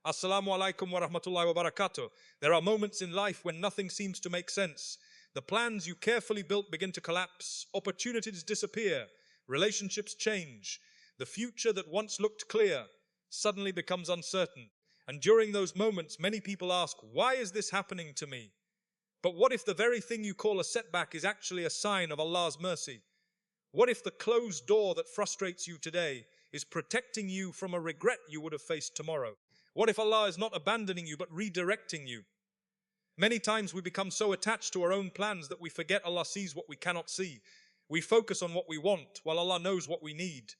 Assalamu alaikum wa rahmatullahi wa barakatuh. There are moments in life when nothing seems to make sense. The plans you carefully built begin to collapse, opportunities disappear, relationships change. The future that once looked clear suddenly becomes uncertain. And during those moments, many people ask, why is this happening to me? But what if the very thing you call a setback is actually a sign of Allah's mercy? What if the closed door that frustrates you today is protecting you from a regret you would have faced tomorrow? What if Allah is not abandoning you but redirecting you? Many times we become so attached to our own plans that we forget Allah sees what we cannot see. We focus on what we want while Allah knows what we need.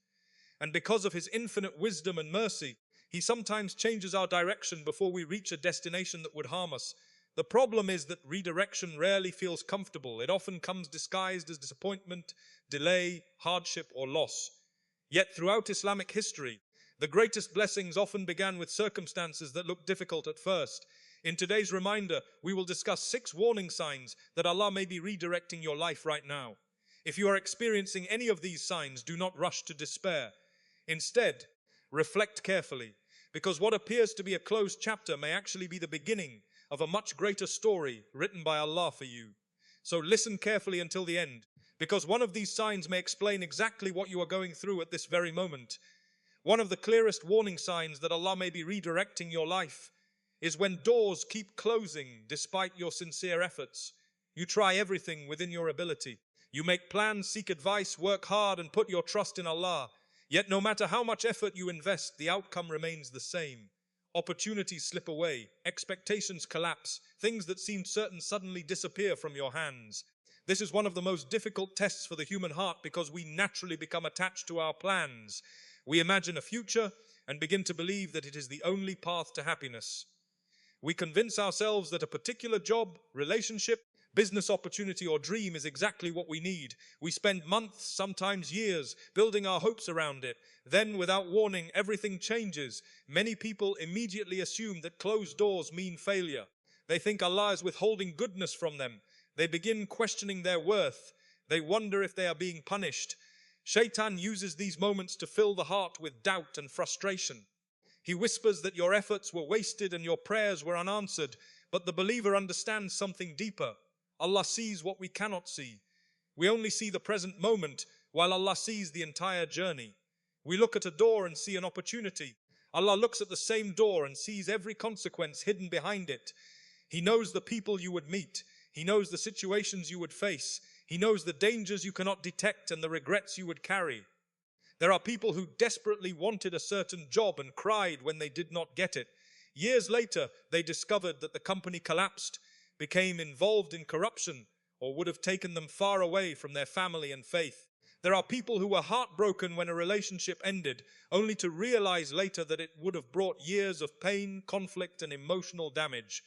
And because of His infinite wisdom and mercy, He sometimes changes our direction before we reach a destination that would harm us. The problem is that redirection rarely feels comfortable. It often comes disguised as disappointment, delay, hardship, or loss. Yet throughout Islamic history, the greatest blessings often began with circumstances that looked difficult at first. In today's reminder, we will discuss 6 warning signs that Allah may be redirecting your life right now. If you are experiencing any of these signs, do not rush to despair. Instead, reflect carefully, because what appears to be a closed chapter may actually be the beginning of a much greater story written by Allah for you. So listen carefully until the end, because one of these signs may explain exactly what you are going through at this very moment. One of the clearest warning signs that Allah may be redirecting your life is when doors keep closing despite your sincere efforts. You try everything within your ability. You make plans, seek advice, work hard, and put your trust in Allah. Yet no matter how much effort you invest, the outcome remains the same. Opportunities slip away, expectations collapse, things that seemed certain suddenly disappear from your hands. This is one of the most difficult tests for the human heart because we naturally become attached to our plans. We imagine a future and begin to believe that it is the only path to happiness. We convince ourselves that a particular job, relationship, business opportunity, or dream is exactly what we need. We spend months, sometimes years, building our hopes around it. Then, without warning, everything changes. Many people immediately assume that closed doors mean failure. They think Allah is withholding goodness from them. They begin questioning their worth. They wonder if they are being punished. Shaitan uses these moments to fill the heart with doubt and frustration. He whispers that your efforts were wasted and your prayers were unanswered, but the believer understands something deeper. Allah sees what we cannot see. We only see the present moment, while Allah sees the entire journey. We look at a door and see an opportunity. Allah looks at the same door and sees every consequence hidden behind it. He knows the people you would meet. He knows the situations you would face. He knows the dangers you cannot detect and the regrets you would carry. There are people who desperately wanted a certain job and cried when they did not get it. Years later, they discovered that the company collapsed, became involved in corruption, or would have taken them far away from their family and faith. There are people who were heartbroken when a relationship ended, only to realize later that it would have brought years of pain, conflict, and emotional damage.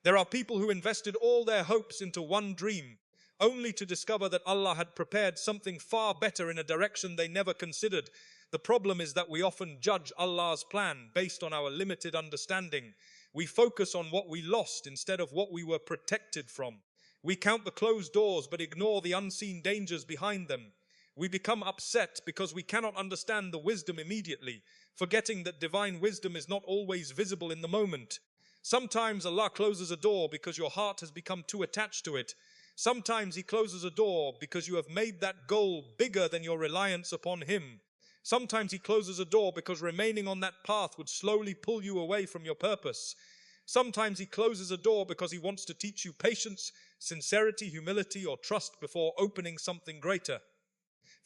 There are people who invested all their hopes into one dream, only to discover that Allah had prepared something far better in a direction they never considered. The problem is that we often judge Allah's plan based on our limited understanding. We focus on what we lost instead of what we were protected from. We count the closed doors but ignore the unseen dangers behind them. We become upset because we cannot understand the wisdom immediately, forgetting that divine wisdom is not always visible in the moment. Sometimes Allah closes a door because your heart has become too attached to it. Sometimes He closes a door because you have made that goal bigger than your reliance upon Him. Sometimes He closes a door because remaining on that path would slowly pull you away from your purpose. Sometimes He closes a door because He wants to teach you patience, sincerity, humility, or trust before opening something greater.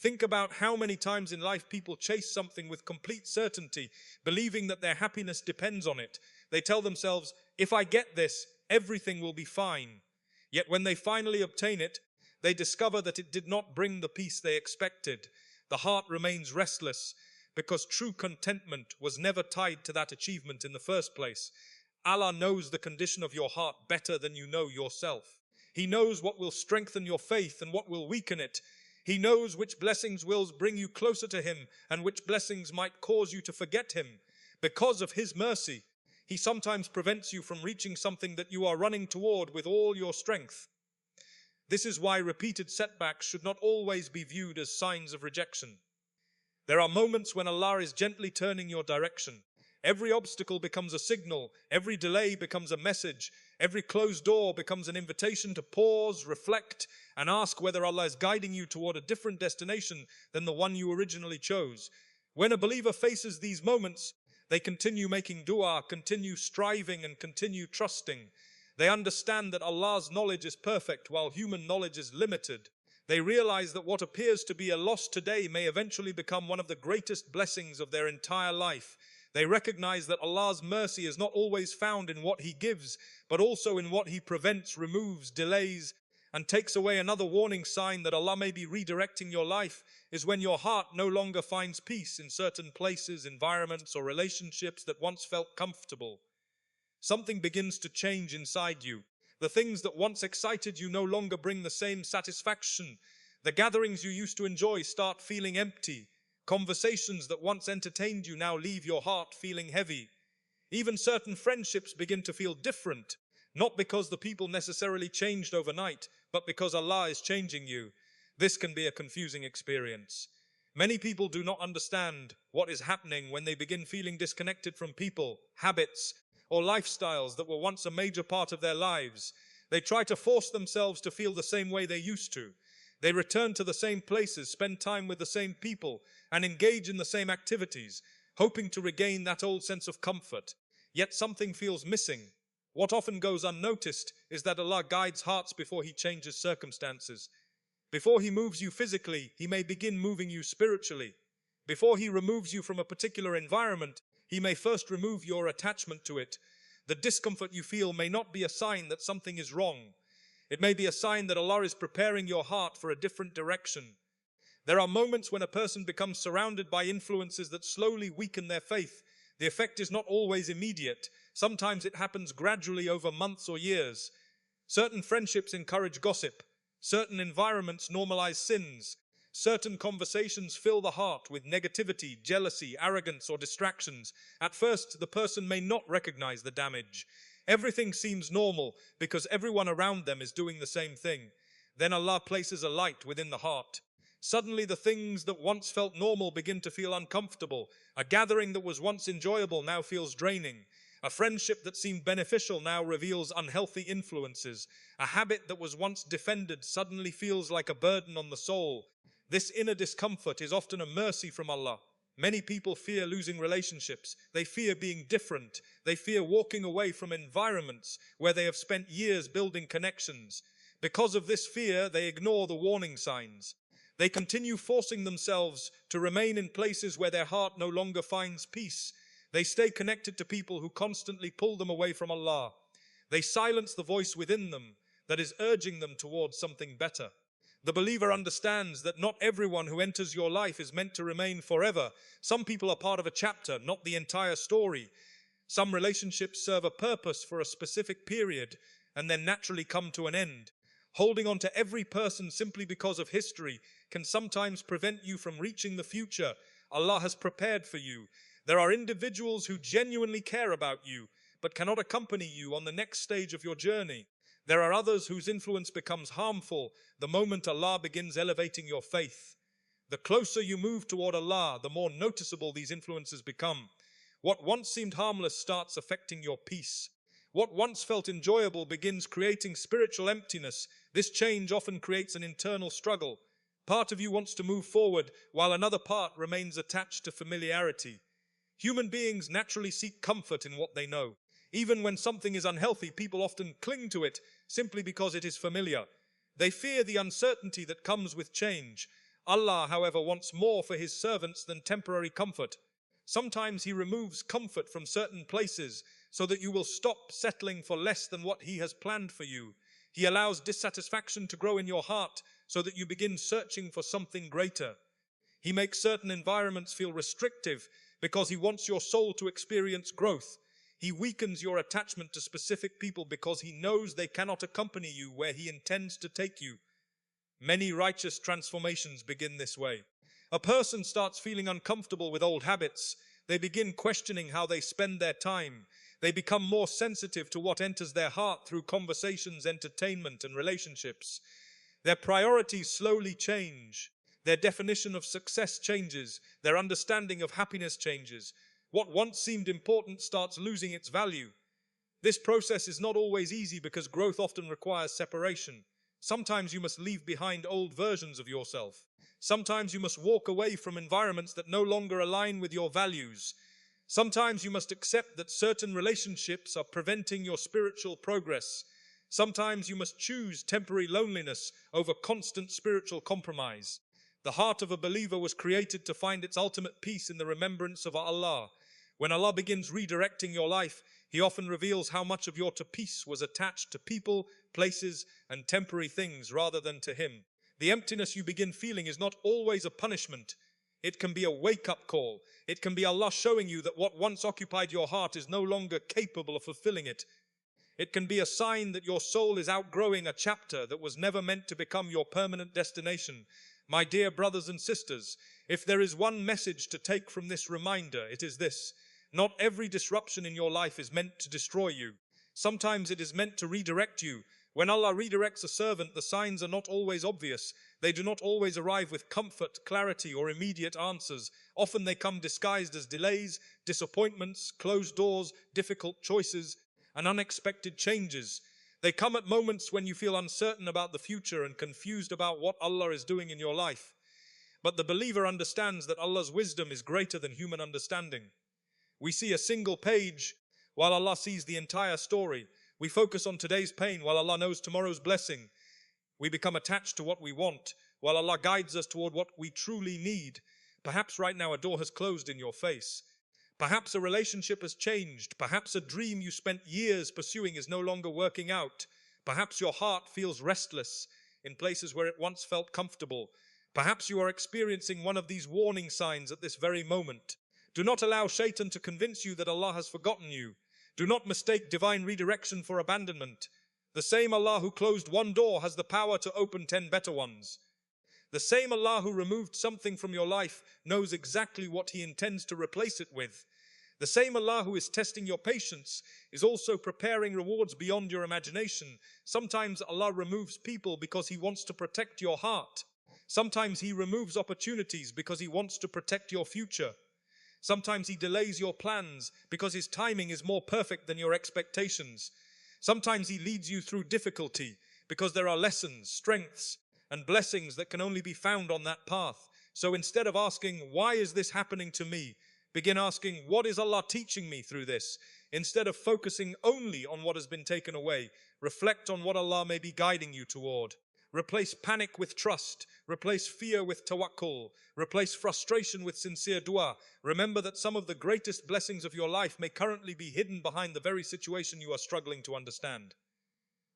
Think about how many times in life people chase something with complete certainty, believing that their happiness depends on it. They tell themselves, if I get this, everything will be fine. Yet when they finally obtain it, they discover that it did not bring the peace they expected. The heart remains restless because true contentment was never tied to that achievement in the first place. Allah knows the condition of your heart better than you know yourself. He knows what will strengthen your faith and what will weaken it. He knows which blessings will bring you closer to Him and which blessings might cause you to forget Him. Because of His mercy, He sometimes prevents you from reaching something that you are running toward with all your strength. This is why repeated setbacks should not always be viewed as signs of rejection. There are moments when Allah is gently turning your direction, Every obstacle becomes a signal, every delay becomes a message, every closed door becomes an invitation to pause, reflect, and ask whether Allah is guiding you toward a different destination than the one you originally chose. When a believer faces these moments, they continue making dua, continue striving, and continue trusting. They understand that Allah's knowledge is perfect while human knowledge is limited. They realize that what appears to be a loss today may eventually become one of the greatest blessings of their entire life. They recognize that Allah's mercy is not always found in what He gives, but also in what He prevents, removes, delays, and takes away. Another warning sign that Allah may be redirecting your life is when your heart no longer finds peace in certain places, environments, or relationships that once felt comfortable. Something begins to change inside you. The things that once excited you no longer bring the same satisfaction. The gatherings you used to enjoy start feeling empty. Conversations that once entertained you now leave your heart feeling heavy. Even certain friendships begin to feel different, not because the people necessarily changed overnight, but because Allah is changing you. This can be a confusing experience. Many people do not understand what is happening when they begin feeling disconnected from people, habits, or lifestyles that were once a major part of their lives. They try to force themselves to feel the same way they used to. They return to the same places, spend time with the same people, and engage in the same activities, hoping to regain that old sense of comfort. Yet something feels missing. What often goes unnoticed is that Allah guides hearts before He changes circumstances. Before He moves you physically, He may begin moving you spiritually. Before He removes you from a particular environment, He may first remove your attachment to it. The discomfort you feel may not be a sign that something is wrong. It may be a sign that Allah is preparing your heart for a different direction. There are moments when a person becomes surrounded by influences that slowly weaken their faith. The effect is not always immediate. Sometimes it happens gradually over months or years. Certain friendships encourage gossip. Certain environments normalize sins. Certain conversations fill the heart with negativity, jealousy, arrogance, or distractions. At first, the person may not recognize the damage. Everything seems normal because everyone around them is doing the same thing. Then Allah places a light within the heart. Suddenly the things that once felt normal begin to feel uncomfortable. A gathering that was once enjoyable now feels draining. A friendship that seemed beneficial now reveals unhealthy influences. A habit that was once defended suddenly feels like a burden on the soul. This inner discomfort is often a mercy from Allah. Many people fear losing relationships. They fear being different. They fear walking away from environments where they have spent years building connections. Because of this fear, they ignore the warning signs. They continue forcing themselves to remain in places where their heart no longer finds peace. They stay connected to people who constantly pull them away from Allah. They silence the voice within them that is urging them towards something better. The believer understands that not everyone who enters your life is meant to remain forever. Some people are part of a chapter, not the entire story. Some relationships serve a purpose for a specific period and then naturally come to an end. Holding on to every person simply because of history can sometimes prevent you from reaching the future Allah has prepared for you. There are individuals who genuinely care about you, but cannot accompany you on the next stage of your journey. There are others whose influence becomes harmful the moment Allah begins elevating your faith. The closer you move toward Allah, the more noticeable these influences become. What once seemed harmless starts affecting your peace. What once felt enjoyable begins creating spiritual emptiness. This change often creates an internal struggle. Part of you wants to move forward, while another part remains attached to familiarity. Human beings naturally seek comfort in what they know. Even when something is unhealthy, people often cling to it simply because it is familiar. They fear the uncertainty that comes with change. Allah, however, wants more for His servants than temporary comfort. Sometimes He removes comfort from certain places so that you will stop settling for less than what He has planned for you. He allows dissatisfaction to grow in your heart so that you begin searching for something greater. He makes certain environments feel restrictive because He wants your soul to experience growth. He weakens your attachment to specific people because He knows they cannot accompany you where He intends to take you. Many righteous transformations begin this way. A person starts feeling uncomfortable with old habits. They begin questioning how they spend their time. They become more sensitive to what enters their heart through conversations, entertainment, and relationships. Their priorities slowly change. Their definition of success changes. Their understanding of happiness changes. What once seemed important starts losing its value. This process is not always easy because growth often requires separation. Sometimes you must leave behind old versions of yourself. Sometimes you must walk away from environments that no longer align with your values. Sometimes you must accept that certain relationships are preventing your spiritual progress. Sometimes you must choose temporary loneliness over constant spiritual compromise. The heart of a believer was created to find its ultimate peace in the remembrance of Allah. When Allah begins redirecting your life, He often reveals how much of your peace was attached to people, places, and temporary things rather than to Him. The emptiness you begin feeling is not always a punishment. It can be a wake-up call. It can be Allah showing you that what once occupied your heart is no longer capable of fulfilling it. It can be a sign that your soul is outgrowing a chapter that was never meant to become your permanent destination. My dear brothers and sisters, if there is one message to take from this reminder, it is this. Not every disruption in your life is meant to destroy you. Sometimes it is meant to redirect you. When Allah redirects a servant, the signs are not always obvious. They do not always arrive with comfort, clarity, or immediate answers. Often they come disguised as delays, disappointments, closed doors, difficult choices, and unexpected changes. They come at moments when you feel uncertain about the future and confused about what Allah is doing in your life. But the believer understands that Allah's wisdom is greater than human understanding. We see a single page while Allah sees the entire story. We focus on today's pain while Allah knows tomorrow's blessing. We become attached to what we want while Allah guides us toward what we truly need. Perhaps right now a door has closed in your face. Perhaps a relationship has changed. Perhaps a dream you spent years pursuing is no longer working out. Perhaps your heart feels restless in places where it once felt comfortable. Perhaps you are experiencing one of these warning signs at this very moment. Do not allow Shaitan to convince you that Allah has forgotten you. Do not mistake divine redirection for abandonment. The same Allah who closed one door has the power to open 10 better ones. The same Allah who removed something from your life knows exactly what He intends to replace it with. The same Allah who is testing your patience is also preparing rewards beyond your imagination. Sometimes Allah removes people because He wants to protect your heart. Sometimes He removes opportunities because He wants to protect your future. Sometimes He delays your plans because His timing is more perfect than your expectations. Sometimes He leads you through difficulty because there are lessons, strengths, and blessings that can only be found on that path. So instead of asking, why is this happening to me? Begin asking, what is Allah teaching me through this? Instead of focusing only on what has been taken away, reflect on what Allah may be guiding you toward. Replace panic with trust. Replace fear with tawakkul. Replace frustration with sincere dua. Remember that some of the greatest blessings of your life may currently be hidden behind the very situation you are struggling to understand.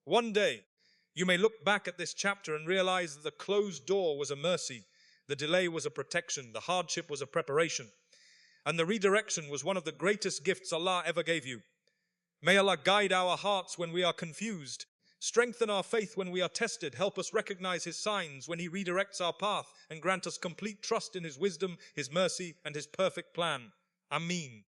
One day, you may look back at this chapter and realize that the closed door was a mercy, the delay was a protection, the hardship was a preparation, and the redirection was one of the greatest gifts Allah ever gave you. May Allah guide our hearts when we are confused, strengthen our faith when we are tested, help us recognize His signs when He redirects our path, and grant us complete trust in His wisdom, His mercy, and His perfect plan. Ameen.